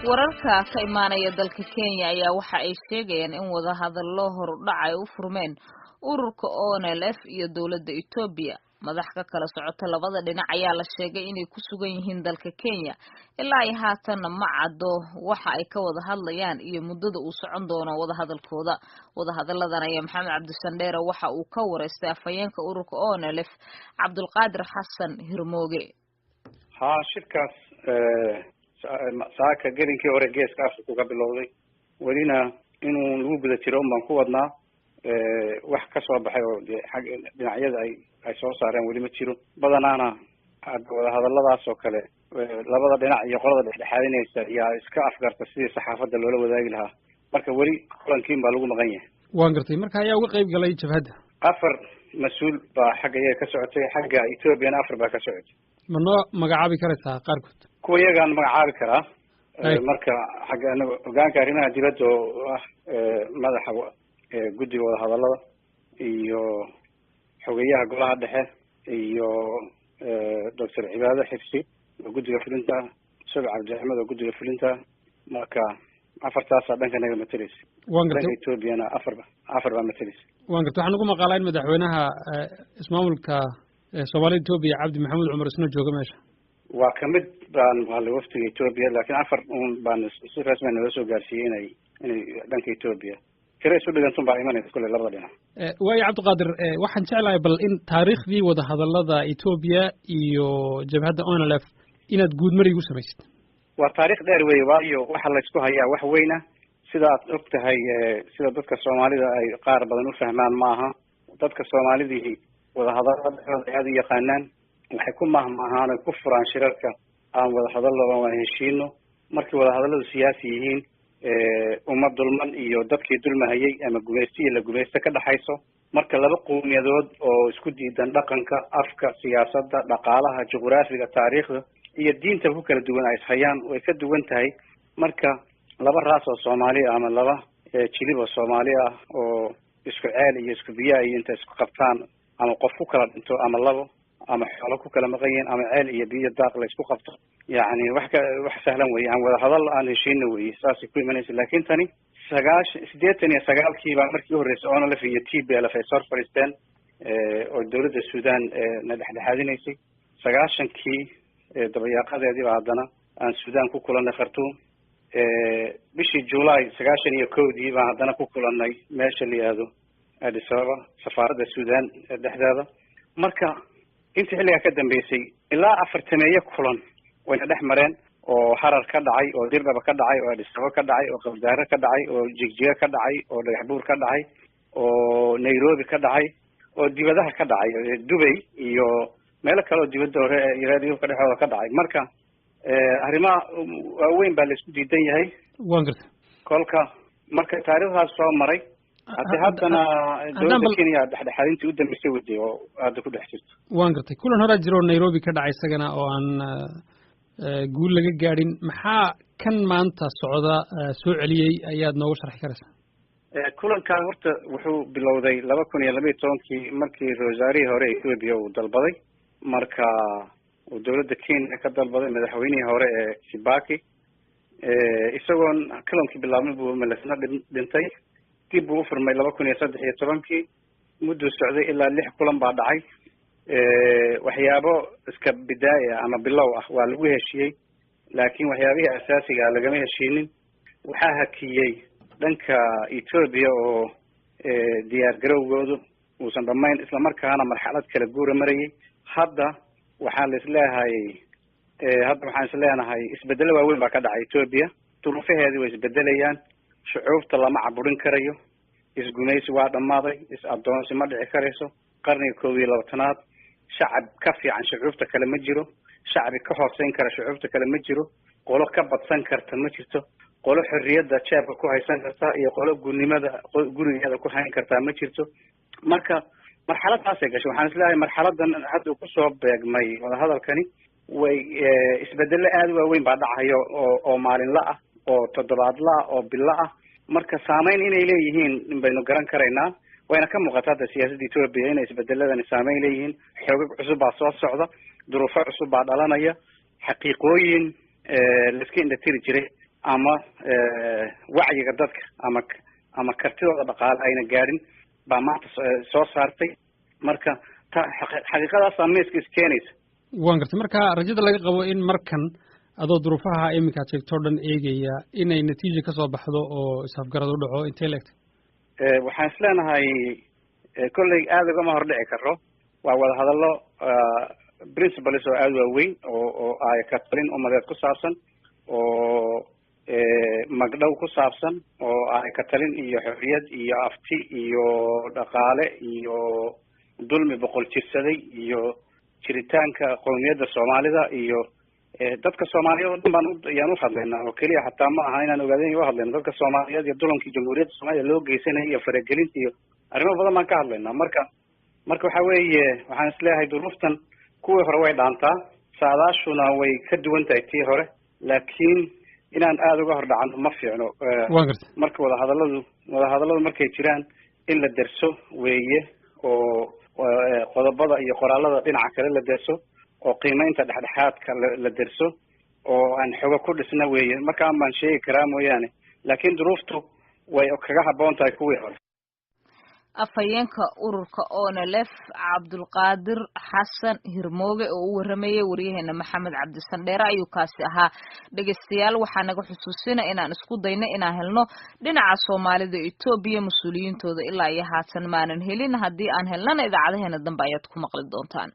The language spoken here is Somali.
wararka ka imaanaya dalka Kenya ayaa waxa ay sheegayaan in wada hadallo horudhac ay u furmeen ururka ONLF iyo dawladda Ethiopia. madax ka kala socota labada dhinac ayaa la sheegay inay ku sugan yihiin dalka Kenya ilaa ay haatan ma caddo waxa ay ka wada hadlayaan iyo muddada uu socon doono wada hadalkooda. wada hadalladan ayaa Maxamed Cabdisandheere waxa uu ka wareystay afhayeenka ururka ONLF Cabdulqaadir Xasan Hirmooge. shirkaas saaka gelinkii hore geeska Afrika ka bilowday welina inuu lagu guda jiro baan ku wadnaa wax ka soo baxay oo dhinacyada ay soo saareen weli ma jiro badanaana wada hadalladaas oo kale labada dhinac iyo qolada dhexdhexaadinaysa yaa iska afgarta sidii saxaafadda loola wadaagi lahaa marka weli kulankiin baa lagu maqan yahay. waan gartay marka ayaa uga qayb galay jabhadda 4 mas-uul baa xagga iyaga ka socotay xagga Ethiopiana 4 baa ka socotay. ma noo magacaabi karaysaa qaarkood? kuwa iyagaan magacaabi karaa marka xagga hogaanka arrimaha dibadda oo ah madaxa guddiga wada hadallada iyo xogeyaha golaha dhexe iyo Dr. Cibaado Xifsi oo guddiga fulinta Shabab Cabdiraxmaan oo guddiga fulinta marka 4taas dhanka naga matalaysa. waan gartay Ethiopiana 4 baa matalaysa. waan gartay waxaan ugu maqaalay in madaxweynaha ismaamulka Soomaaliya Ethiopia Cabdi Maxamed Cumar isna jooga meesha. waa kamid baan wali waftiga Ethiopia laakiin 4 baan si rasmi ah soo gaarsiiyay inay dhanka Ethiopia kale soo dhigan baa imanaysa kulli labada dhinac. way Cabdiqaadir waxaan jeclahay bal in taariikhdii wada hadallada Ethiopia iyo jabhadda ONLF inaad guud mari ugu samaysid. waa taariikh dheer weey waayo waxa la isku hayaa wax weyn ah sida aad ogtahay sida dadka Soomaalida ay qaar badan u fahmaan maaha dadka Soomaalidii wada hadallada aad u yaqaanaan waxay ku mahmaahaan ku furaan shirarka aan wada hadallada waan heshiino markii wada hadalladu siyaasi yihiin ummad dulman iyo dadkii dulmahayay ama gumaystiga la gumaysta ka dhaxayso marka laba qowmiyadood oo isku diidan dhaqanka afka siyaasadda dhaqaalaha juqraafiga taariikhda iyo diinta ku kala duwan ay hayaan way ka duwan tahay marka laba raas oo Soomaali ama laba jilib oo Soomaali ah oo isku ceel iyo isku biyo ay inta isku qabtaan ama qof ku kala dhinto ama labo ama xoolo ku kala maqayeen ama ceel iyo biyo daaq la isku qabto yani wax sahlan weey aan wada hadal aan heshiino weey saasi ku imanaysa laakiin tani 89 baa markii horeysay ONLF iyo TPLF ay soo fariisteen oo dawladda Suudaan na dhexdhexaadinaysay 90kii dabayaaqadeedii baa haddana aan Suudaan ku kulanay Khartoum bishii July 91dii baa haddana ku kulanay meesha la yiraahdo Addis Ababa safaaradda Suudaan dhexdeeda marka inta xilliga ka dambeysay ilaa 40 kulan wayna dhex mareen oo Harar ka dhacay oo Dirdaba ka dhacay oo Addis Ababa ka dhacay oo Qabdaare ka dhacay oo Jigjiga ka dhacay oo Dhagaxbuur ka dhacay oo Nairobi ka dhacay oo dibadaha ka dhacay Dubai iyo meel kale oo dibadda hore Yurub ka dhexooda ka dhacay marka arrimaha weyn baa la isku diidan yahay. waan gartay kolka marka taariikhdaas soo maray haddana dawladda Kenya dhexdhexaadintii u dambeysay waday oo aad ku dhex jirto. waan gartay kulan hore jiro Nairobi ka dhacay isagana oo aan guul laga gaadhin maxaa kan maanta socda soo celiyay ayaad noogu sharxi karaysaa? kulankan horta wuxuu bilowday 2012kii markii Rosario hore Ethiopia uu dalbaday marka uu dawladda Kenya ka dalbaday madaxweynihii hore ee Kibaki isagoon kulankii bilaabmay buu malasna dhintay dib uu furmay 2013kii muddo socday ilaa 6 kulan baa dhacay waxyaabo iska bidaaya ama bilow ah waa lagu heshiiyey laakiin waxyaabihii asaasiga ah lagama heshiinin waxaa hakiyey dhanka Ethiopia oo diyaar garowgoodu uusan dhamayn isla markaana marxalad kala guura marayay hadda waxaan isleenahay isbedelo waaweyn baa ka dhacay Ethiopia duruufaheedii way isbedelayaan shucuubta lama caburin karayo isgumaysi waa dhamaaday is-adoonsi ma dhici karayso qarniga 21aad shacab ka fiican shucuubta kale ma jiro shacbi ka hooseyn kara shucuubta kale ma jiro qolo ka badsan karta ma jirto qolo xorriyadda jeebka ku haysan karta iyo qolo gurnimada gurigeeda ku hayn karta ma jirto marka marxaladaas ay gashay waxaan islaahay marxaladan hadda ku soo beegmay wada hadalkani way isbedelo aad u weyn baa dhacayo oo maalinla ah oo toddobaadla oo bilo ah marka saameyn inay leeyihiin baynu garan karaynaa wayna ka muuqataa hadda siyaasadda Ethiopia inay isbedeladani saameyn leeyihiin xoogag cusub baa soo socda duruufo cusub baa dhalanaya xaqiiqooyin la iska indhatiri jiray ama wacyiga dadka ama kartidooda dhaqaale ayna gaadhin baa maanta soo saartay marka xaqiiqadaasaa miiska iskeenaysa. waan gartay marka rajada laga qabo in markan adoo duruufaha iminka aad sheegto o dhan eegaya inay natiija kasoo baxdo oo isafgarad u dhaco intay leegtay? waxaan isleenahay kolley aada ugama hordhici karo. waa wadahadallo principles oo aada waaweyn oo ay ka talin umadeed ku saabsan, oo magdhow ku saabsan, oo ay ka talin iyo xorriyad iyo afti iyo dhaqaale iyo dulmi boqol jirsaday iyo jiritaanka qowmiyadda soomaalida iyo dadka soomaaliyeed oo dhan ayaan u hadlaynaa oo keliya xataa ma aha inaan ogaadeen u hadlayno dadka soomaaliyeed iyo dulamkii jamhuuriyadda soomaalida loo geysanaya iyo faragelinta iyo arrimo badan baan ka hadlaynaa. marka waxa weeye waxaan isleeyahay duruuftan kuwii hore way dhaantaa, saadaashuna way ka duwan tahay tii hore, laakiin inaan aada uga hor dhacano ma fiicno. marka wadahadalladu markay jiraan in la derso weeye, oo qodobada iyo qoraalada dhinaca kale la derso, oo qiimeynta dhexdhexaadka la derso, oo aan xogo ku dhisna weeye. markaan baan sheegi karaa mooyaane, laakiin duruuftu way kaga habboon tahay kuwii hore. afhayeenka ururka ONLF Cabdulqaadir Xasan Hirmooge oo u waramayay wariyaheena Maxamed Cabdisandheere ayuu kaasi ahaa. dhegeystayaal waxaa naga xusuusina inaan isku dayno inaan helno dhinaca Soomaalida Itoobiya mas'uuliyiintooda ilaa iyo haatan maanan helin. haddii aan helnana idaacadaheena dambe ayaad ku maqli doontaan.